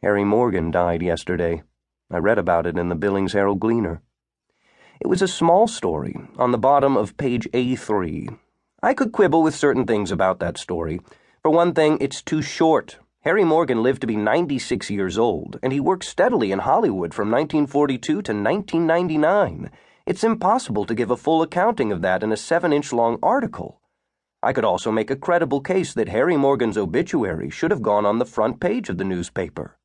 Harry Morgan died yesterday. I read about it in the Billings Herald-Gleaner. It was a small story on the bottom of page A3. I could quibble with certain things about that story. For one thing, it's too short. Harry Morgan lived to be 96 years old, and he worked steadily in Hollywood from 1942 to 1999. It's impossible to give a full accounting of that in a 7-inch long article. I could also make a credible case that Harry Morgan's obituary should have gone on the front page of the newspaper.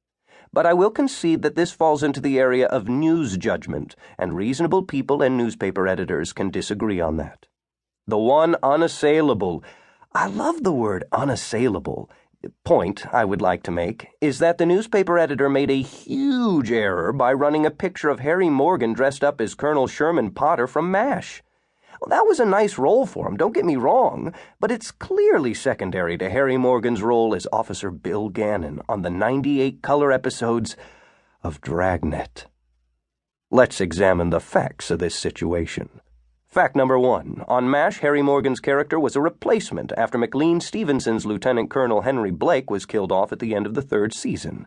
But I will concede that this falls into the area of news judgment, and reasonable people and newspaper editors can disagree on that. The one unassailable, I love the word unassailable, point I would like to make is that the newspaper editor made a huge error by running a picture of Harry Morgan dressed up as Colonel Sherman Potter from MASH. Well, that was a nice role for him, don't get me wrong, but it's clearly secondary to Harry Morgan's role as Officer Bill Gannon on the 98 color episodes of Dragnet. Let's examine the facts of this situation. Fact number 1. On MASH, Harry Morgan's character was a replacement after McLean Stevenson's Lieutenant Colonel Henry Blake was killed off at the end of the 3rd season.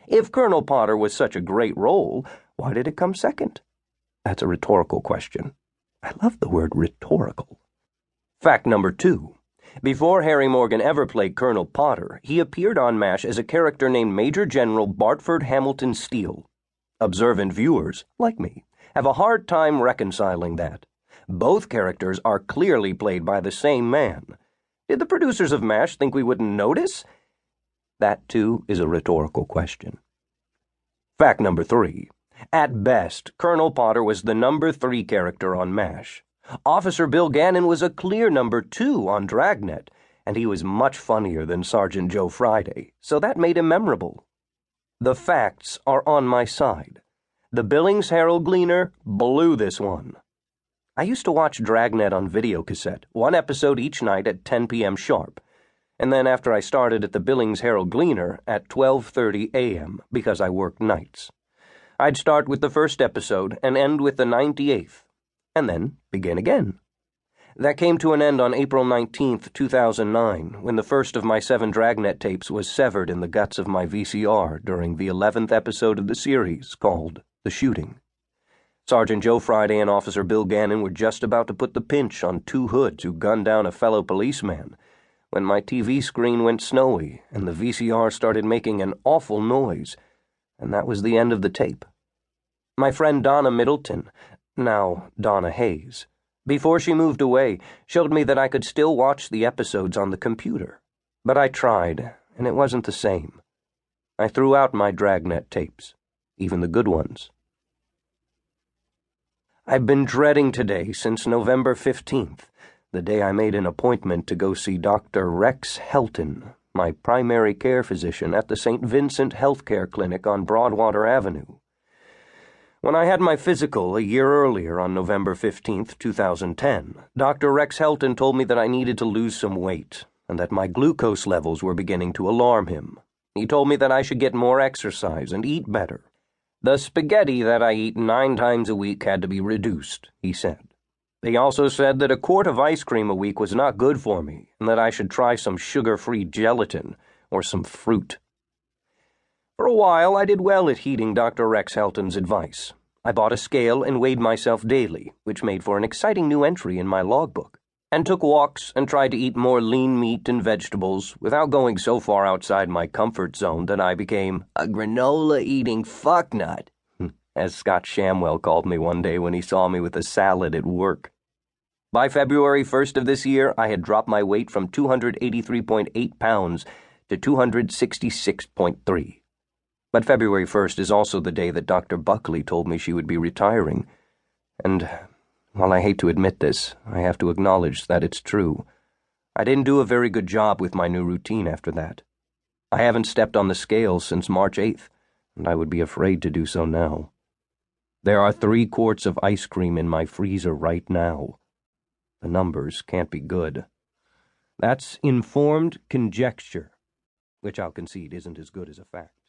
If Colonel Potter was such a great role, why did it come second? That's a rhetorical question. I love the word rhetorical. Fact number 2. Before Harry Morgan ever played Colonel Potter, he appeared on MASH as a character named Major General Bartford Hamilton Steele. Observant viewers, like me, have a hard time reconciling that. Both characters are clearly played by the same man. Did the producers of MASH think we wouldn't notice? That, too, is a rhetorical question. Fact number 3. At best, Colonel Potter was the number 3 character on MASH. Officer Bill Gannon was a clear number 2 on Dragnet, and he was much funnier than Sergeant Joe Friday, so that made him memorable. The facts are on my side. The Billings Herald-Gleaner blew this one. I used to watch Dragnet on videocassette, one episode each night at 10 p.m. sharp, and then after I started at the Billings Herald-Gleaner at 12:30 a.m. because I worked nights. I'd start with the first episode and end with the 98th, and then begin again. That came to an end on April 19th, 2009, when the first of my 7 Dragnet tapes was severed in the guts of my VCR during the 11th episode of the series, called The Shooting. Sergeant Joe Friday and Officer Bill Gannon were just about to put the pinch on 2 hoods who gunned down a fellow policeman when my TV screen went snowy and the VCR started making an awful noise, and that was the end of the tape. My friend Donna Middleton, now Donna Hayes, before she moved away, showed me that I could still watch the episodes on the computer. But I tried, and it wasn't the same. I threw out my Dragnet tapes, even the good ones. I've been dreading today since November 15th, the day I made an appointment to go see Dr. Rex Helton, my primary care physician at the St. Vincent Healthcare Clinic on Broadwater Avenue. When I had my physical a year earlier on November 15th, 2010, Dr. Rex Helton told me that I needed to lose some weight and that my glucose levels were beginning to alarm him. He told me that I should get more exercise and eat better. The spaghetti that I eat 9 times a week had to be reduced, he said. He also said that a quart of ice cream a week was not good for me and that I should try some sugar-free gelatin or some fruit. For a while, I did well at heeding Dr. Rex Helton's advice. I bought a scale and weighed myself daily, which made for an exciting new entry in my logbook, and took walks and tried to eat more lean meat and vegetables without going so far outside my comfort zone that I became a granola-eating fucknut, as Scott Shamwell called me one day when he saw me with a salad at work. By February 1st of this year, I had dropped my weight from 283.8 pounds to 266.3. But February 1st is also the day that Dr. Buckley told me she would be retiring, and while I hate to admit this, I have to acknowledge that it's true. I didn't do a very good job with my new routine after that. I haven't stepped on the scales since March 8th, and I would be afraid to do so now. There are 3 quarts of ice cream in my freezer right now. The numbers can't be good. That's informed conjecture, which I'll concede isn't as good as a fact.